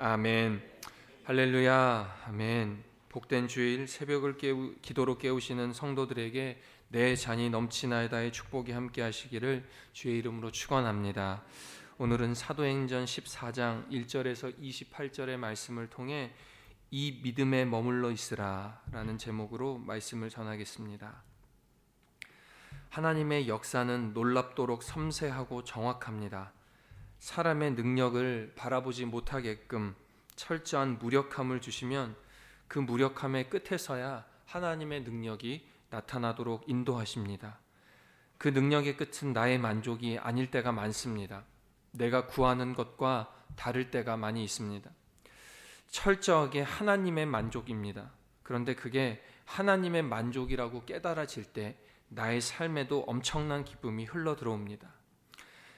아멘. 할렐루야. 아멘. 복된 주일 새벽을 기도로 깨우시는 성도들에게 내 잔이 넘치나이다의 축복이 함께 하시기를 주의 이름으로 축원합니다. 오늘은 사도행전 14장 1절에서 28절의 말씀을 통해 이 믿음에 머물러 있으라 라는 제목으로 말씀을 전하겠습니다. 하나님의 역사는 놀랍도록 섬세하고 정확합니다. 사람의 능력을 바라보지 못하게끔 철저한 무력함을 주시면 그 무력함의 끝에서야 하나님의 능력이 나타나도록 인도하십니다. 그 능력의 끝은 나의 만족이 아닐 때가 많습니다. 내가 구하는 것과 다를 때가 많이 있습니다. 철저하게 하나님의 만족입니다. 그런데 그게 하나님의 만족이라고 깨달아질 때 나의 삶에도 엄청난 기쁨이 흘러 들어옵니다.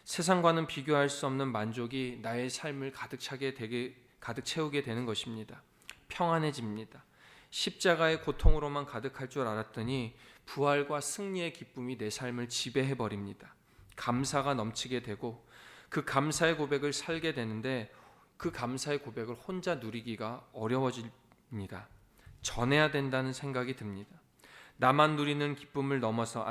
세상과는 비교할 수 없는 만족이 나의 삶을 가득 채우게 되는 것입니다. 평안해집니다. 십자가의 고통으로만 가득할 줄 알았더니 부활과 승리의 기쁨이 내 삶을 지배해버립니다. 감사가 넘치게 되고 그 감사의 고백을 살게 되는데 그 감사의 고백을 혼자 누리기가 어려워집니다. 전해야 된다는 생각이 듭니다. 나만 누리는 기쁨을 넘어서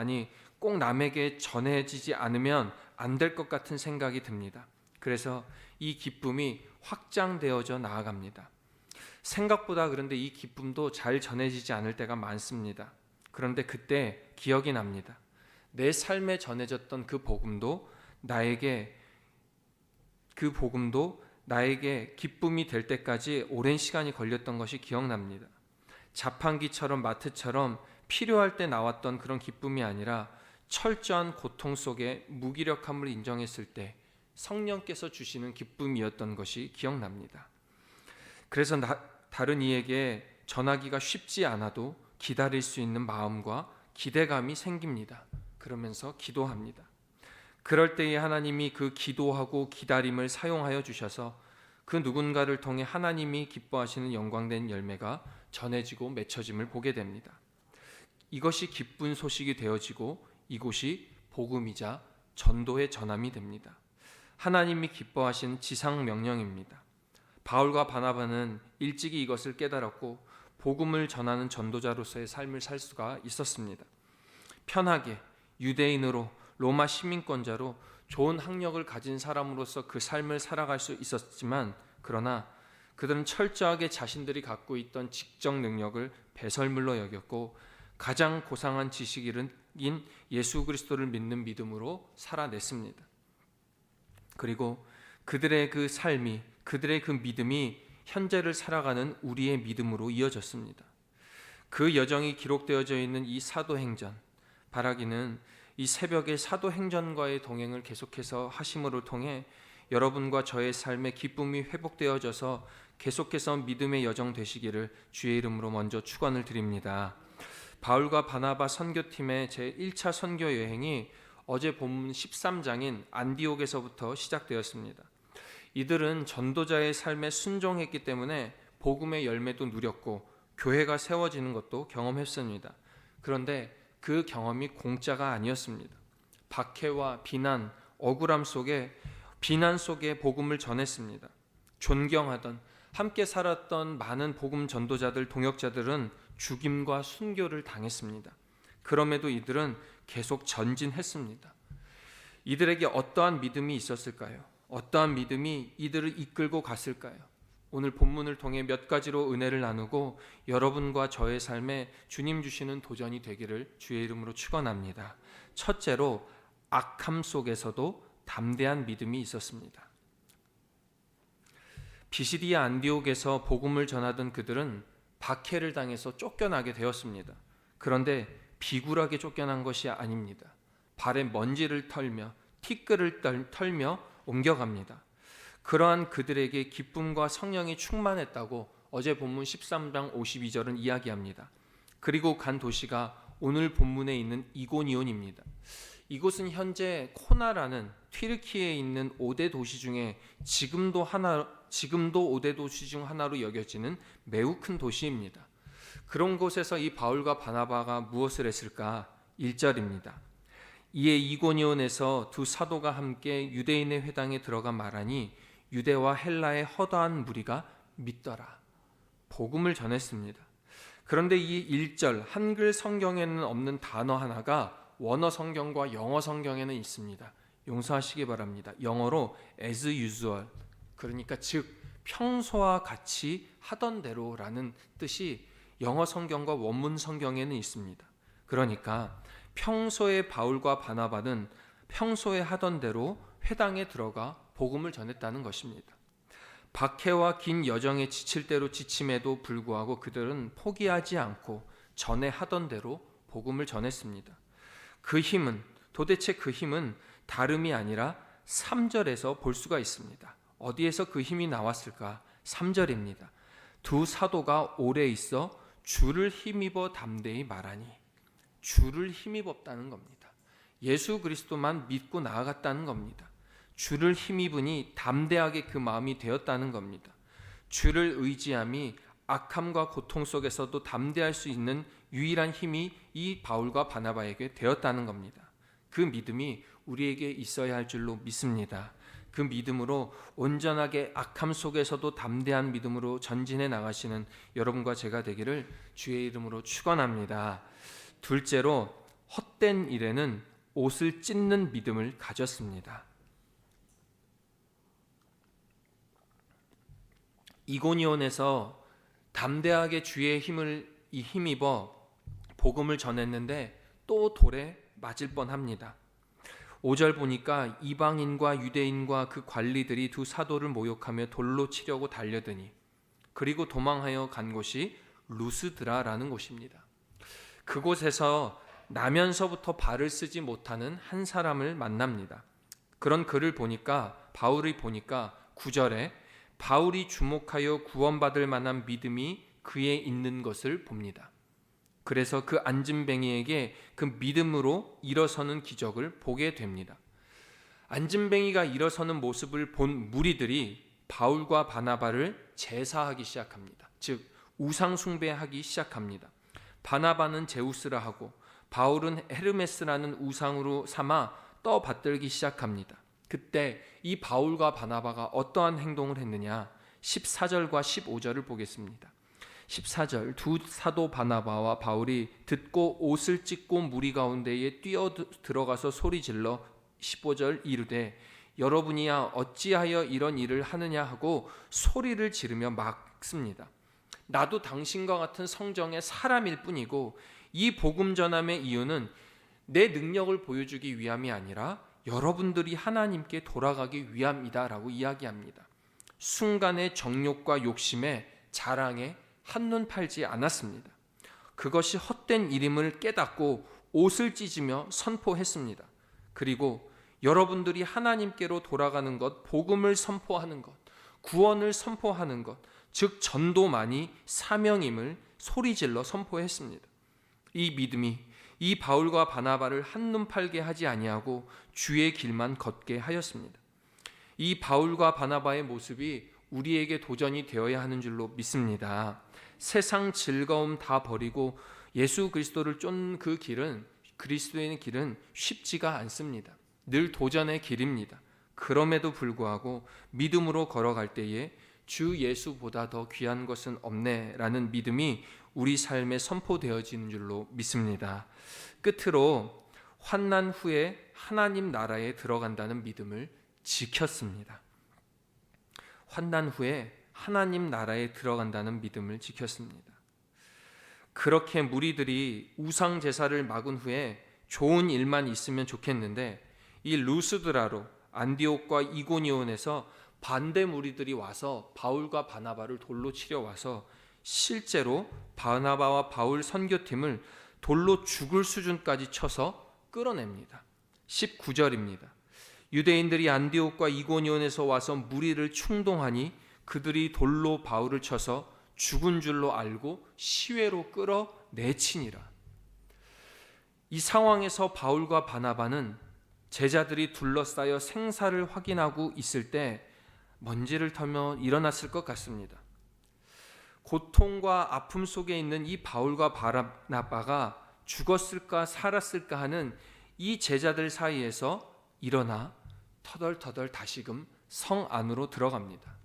꼭 남에게 전해지지 않으면 안 될 것 같은 생각이 듭니다. 그래서 이 기쁨이 확장되어져 나아갑니다. 생각보다 그런데 이 기쁨도 잘 전해지지 않을 때가 많습니다. 그런데 그때 기억이 납니다. 내 삶에 전해졌던 그 복음도 나에게 기쁨이 될 때까지 오랜 시간이 걸렸던 것이 기억납니다. 자판기처럼 마트처럼 필요할 때 나왔던 그런 기쁨이 아니라 철저한 고통 속에 무기력함을 인정했을 때 성령께서 주시는 기쁨이었던 것이 기억납니다. 그래서 다른 이에게 전하기가 쉽지 않아도 기다릴 수 있는 마음과 기대감이 생깁니다. 그러면서 기도합니다. 그럴 때에 하나님이 그 기도하고 기다림을 사용하여 주셔서 그 누군가를 통해 하나님이 기뻐하시는 영광된 열매가 전해지고 맺혀짐을 보게 됩니다. 이것이 기쁜 소식이 되어지고 이곳이 복음이자 전도의 전함이 됩니다. 하나님이 기뻐하신 지상 명령입니다. 바울과 바나바는 일찍이 이것을 깨달았고 복음을 전하는 전도자로서의 삶을 살 수가 있었습니다. 편하게 유대인으로 로마 시민권자로 좋은 학력을 가진 사람으로서 그 삶을 살아갈 수 있었지만 그러나 그들은 철저하게 자신들이 갖고 있던 직적 능력을 배설물로 여겼고 가장 고상한 지식인 예수 그리스도를 믿는 믿음으로 살아냈습니다. 그리고 그들의 그 삶이, 그들의 그 믿음이 현재를 살아가는 우리의 믿음으로 이어졌습니다. 그 여정이 기록되어져 있는 이 사도행전, 바라기는 이 새벽의 사도행전과의 동행을 계속해서 하심으로 통해 여러분과 저의 삶의 기쁨이 회복되어져서 계속해서 믿음의 여정 되시기를 주의 이름으로 먼저 축원을 드립니다. 바울과 바나바 선교팀의 제1차 선교 여행이 어제 본문 13장인 안디옥에서부터 시작되었습니다. 이들은 전도자의 삶에 순종했기 때문에 복음의 열매도 누렸고 교회가 세워지는 것도 경험했습니다. 그런데 그 경험이 공짜가 아니었습니다. 박해와 비난, 억울함 속에 비난 속에 복음을 전했습니다. 존경하던 함께 살았던 많은 복음 전도자들, 동역자들은 죽임과 순교를 당했습니다. 그럼에도 이들은 계속 전진했습니다. 이들에게 어떠한 믿음이 있었을까요? 어떠한 믿음이 이들을 이끌고 갔을까요? 오늘 본문을 통해 몇 가지로 은혜를 나누고 여러분과 저의 삶에 주님 주시는 도전이 되기를 주의 이름으로 축원합니다. 첫째로 악함 속에서도 담대한 믿음이 있었습니다. 비시디아 안디옥에서 복음을 전하던 그들은 박해를 당해서 쫓겨나게 되었습니다. 그런데 비굴하게 쫓겨난 것이 아닙니다. 발에 먼지를 털며 티끌을 털며 옮겨갑니다. 그러한 그들에게 기쁨과 성령이 충만했다고 어제 본문 13장 52절은 이야기합니다. 그리고 간 도시가 오늘 본문에 있는 이고니온입니다. 이곳은 현재 코나라는 튀르키예에 있는 5대 도시 중에 지금도 5대 도시 중 하나로 여겨지는 매우 큰 도시입니다. 그런 곳에서 이 바울과 바나바가 무엇을 했을까? 1절입니다. 이에 이고니온에서 두 사도가 함께 유대인의 회당에 들어가 말하니 유대와 헬라의 허다한 무리가 믿더라. 복음을 전했습니다. 그런데 이 1절 한글 성경에는 없는 단어 하나가 원어 성경과 영어 성경에는 있습니다. 용서하시기 바랍니다. 영어로 as usual, 그러니까 즉 평소와 같이 하던 대로라는 뜻이 영어 성경과 원문 성경에는 있습니다. 그러니까 평소에 바울과 바나바는 평소에 하던 대로 회당에 들어가 복음을 전했다는 것입니다. 박해와 긴 여정에 지칠 대로 지침에도 불구하고 그들은 포기하지 않고 전에 하던 대로 복음을 전했습니다. 도대체 그 힘은 다름이 아니라 3절에서 볼 수가 있습니다. 어디에서 그 힘이 나왔을까? 3절입니다. 두 사도가 오래 있어 주를 힘입어 담대히 말하니. 주를 힘입었다는 겁니다. 예수 그리스도만 믿고 나아갔다는 겁니다. 주를 힘입으니 담대하게 그 마음이 되었다는 겁니다. 주를 의지함이 악함과 고통 속에서도 담대할 수 있는 유일한 힘이 이 바울과 바나바에게 되었다는 겁니다. 그 믿음이 우리에게 있어야 할 줄로 믿습니다. 그 믿음으로 온전하게 악함 속에서도 담대한 믿음으로 전진해 나가시는 여러분과 제가 되기를 주의 이름으로 축원합니다. 둘째로, 헛된 일에는 옷을 찢는 믿음을 가졌습니다. 이고니온에서 담대하게 주의 힘을 힘입어 복음을 전했는데 또 돌에 맞을 뻔합니다. 5절 보니까 이방인과 유대인과 그 관리들이 두 사도를 모욕하며 돌로 치려고 달려드니, 그리고 도망하여 간 곳이 루스드라라는 곳입니다. 그곳에서 나면서부터 발을 쓰지 못하는 한 사람을 만납니다. 그런 그를 보니까, 바울이 보니까 9절에 바울이 주목하여 구원받을 만한 믿음이 그에 있는 것을 봅니다. 그래서 그 안진뱅이에게 그 믿음으로 일어서는 기적을 보게 됩니다. 안진뱅이가 일어서는 모습을 본 무리들이 바울과 바나바를 제사하기 시작합니다. 즉 우상 숭배하기 시작합니다. 바나바는 제우스라 하고 바울은 헤르메스라는 우상으로 삼아 떠받들기 시작합니다. 그때 이 바울과 바나바가 어떠한 행동을 했느냐? 14절과 15절을 보겠습니다. 14절, 두 사도 바나바와 바울이 듣고 옷을 찢고 무리 가운데에 뛰어 들어가서 소리질러 15절 이르되 여러분이야 어찌하여 이런 일을 하느냐 하고 소리를 지르며 막습니다. 나도 당신과 같은 성정의 사람일 뿐이고 이 복음 전함의 이유는 내 능력을 보여주기 위함이 아니라 여러분들이 하나님께 돌아가기 위함이다라고 이야기합니다. 순간의 정욕과 욕심에 자랑에 한눈 팔지 않았습니다. 그것이 헛된 일임을 깨닫고 옷을 찢으며 선포했습니다. 그리고 여러분들이 하나님께로 돌아가는 것, 복음을 선포하는 것, 구원을 선포하는 것, 즉 전도만이 사명임을 소리질러 선포했습니다. 이 믿음이 이 바울과 바나바를 한눈 팔게 하지 아니하고 주의 길만 걷게 하였습니다. 이 바울과 바나바의 모습이 우리에게 도전이 되어야 하는 줄로 믿습니다. 세상 즐거움 다 버리고 예수 그리스도를 쫓는 그 길은, 그리스도의 길은 쉽지가 않습니다. 늘 도전의 길입니다. 그럼에도 불구하고 믿음으로 걸어갈 때에 주 예수보다 더 귀한 것은 없네라는 믿음이 우리 삶에 선포되어지는 줄로 믿습니다. 끝으로 환난 후에 하나님 나라에 들어간다는 믿음을 지켰습니다. 환난 후에 하나님 나라에 들어간다는 믿음을 지켰습니다. 그렇게 무리들이 우상 제사를 막은 후에 좋은 일만 있으면 좋겠는데 이 루스드라로 안디옥과 이고니온에서 반대 무리들이 와서 바울과 바나바를 돌로 치려 와서 실제로 바나바와 바울 선교팀을 돌로 죽을 수준까지 쳐서 끌어냅니다. 19절입니다. 유대인들이 안디옥과 이고니온에서 와서 무리를 충동하니 그들이 돌로 바울을 쳐서 죽은 줄로 알고 시외로 끌어내치니라. 이 상황에서 바울과 바나바는 제자들이 둘러싸여 생사를 확인하고 있을 때 먼지를 털며 일어났을 것 같습니다. 고통과 아픔 속에 있는 이 바울과 바나바가 죽었을까 살았을까 하는 이 제자들 사이에서 일어나 터덜터덜 다시금 성 안으로 들어갑니다.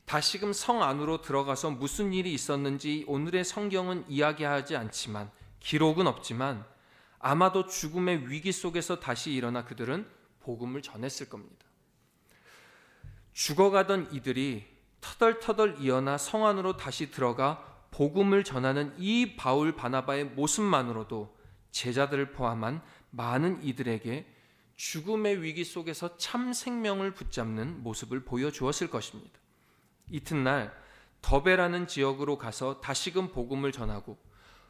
다시금 성 안으로 들어가서 무슨 일이 있었는지 오늘의 성경은 이야기하지 않지만, 기록은 없지만 아마도 죽음의 위기 속에서 다시 일어나 그들은 복음을 전했을 겁니다. 죽어가던 이들이 터덜터덜 일어나 성 안으로 다시 들어가 복음을 전하는 이 바울 바나바의 모습만으로도 제자들을 포함한 많은 이들에게 죽음의 위기 속에서 참 생명을 붙잡는 모습을 보여주었을 것입니다. 이튿날 더베라는 지역으로 가서 다시금 복음을 전하고,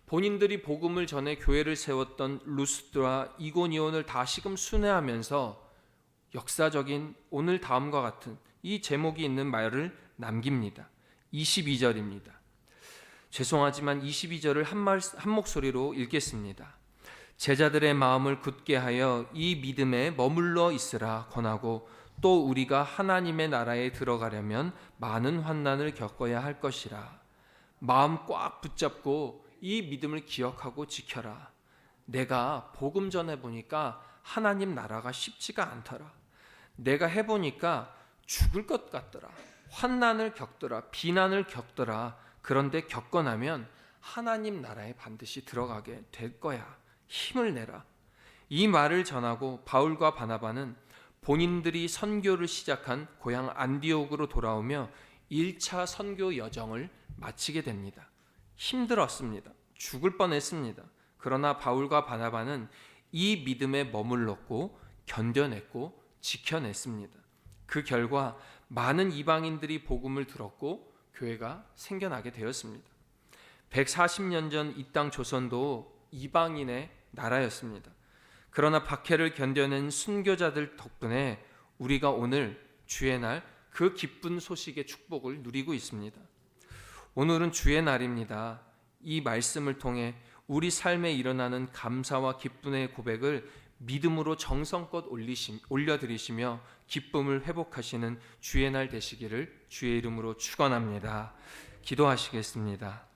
본인들이 복음을 전해 교회를 세웠던 루스드라 이고니온을 다시금 순회하면서 역사적인 오늘 다음과 같은 이 제목이 있는 말을 남깁니다. 22절입니다. 죄송하지만 22절을 한 목소리로 읽겠습니다. 제자들의 마음을 굳게 하여 이 믿음에 머물러 있으라 권하고, 또 우리가 하나님의 나라에 들어가려면 많은 환난을 겪어야 할 것이라. 마음 꽉 붙잡고 이 믿음을 기억하고 지켜라. 내가 복음 전해보니까 하나님 나라가 쉽지가 않더라. 내가 해보니까 죽을 것 같더라. 환난을 겪더라. 비난을 겪더라. 그런데 겪고 나면 하나님 나라에 반드시 들어가게 될 거야. 힘을 내라. 이 말을 전하고 바울과 바나바는 본인들이 선교를 시작한 고향 안디옥으로 돌아오며 1차 선교 여정을 마치게 됩니다. 힘들었습니다. 죽을 뻔했습니다. 그러나 바울과 바나바는 이 믿음에 머물렀고 견뎌냈고 지켜냈습니다. 그 결과 많은 이방인들이 복음을 들었고 교회가 생겨나게 되었습니다. 140년 전 이 땅 조선도 이방인의 나라였습니다. 그러나 박해를 견뎌낸 순교자들 덕분에 우리가 오늘 주의 날 그 기쁜 소식의 축복을 누리고 있습니다. 오늘은 주의 날입니다. 이 말씀을 통해 우리 삶에 일어나는 감사와 기쁨의 고백을 믿음으로 정성껏 올려드리시며 기쁨을 회복하시는 주의 날 되시기를 주의 이름으로 축원합니다. 기도하시겠습니다.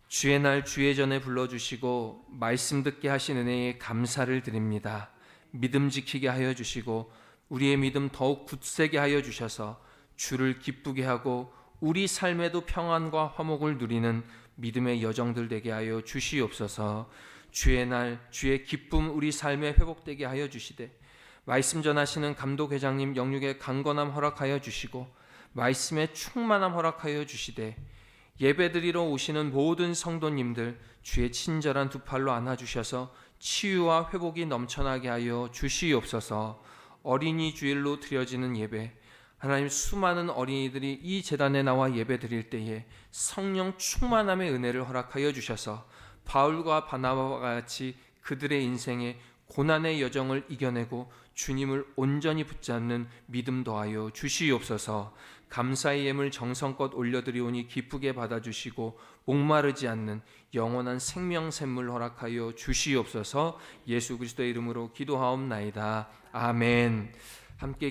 주의 날 주의 전에 불러주시고 말씀 듣게 하신 은혜에 감사를 드립니다. 믿음 지키게 하여 주시고 우리의 믿음 더욱 굳세게 하여 주셔서 주를 기쁘게 하고 우리 삶에도 평안과 화목을 누리는 믿음의 여정들 되게 하여 주시옵소서. 주의 날 주의 기쁨 우리 삶에 회복되게 하여 주시되, 말씀 전하시는 감독회장님 영육의 강건함 허락하여 주시고 말씀의 충만함 허락하여 주시되, 예배드리러 오시는 모든 성도님들 주의 친절한 두 팔로 안아주셔서 치유와 회복이 넘쳐나게 하여 주시옵소서. 어린이 주일로 드려지는 예배, 하나님 수많은 어린이들이 이 제단에 나와 예배 드릴 때에 성령 충만함의 은혜를 허락하여 주셔서 바울과 바나바와 같이 그들의 인생에 고난의 여정을 이겨내고 주님을 온전히 붙잡는 믿음 더하여 주시옵소서. 감사의 예물 정성껏 올려드리오니 기쁘게 받아주시고 목마르지 않는 영원한 생명 샘물 허락하여 주시옵소서. 예수 그리스도의 이름으로 기도하옵나이다. 아멘. 함께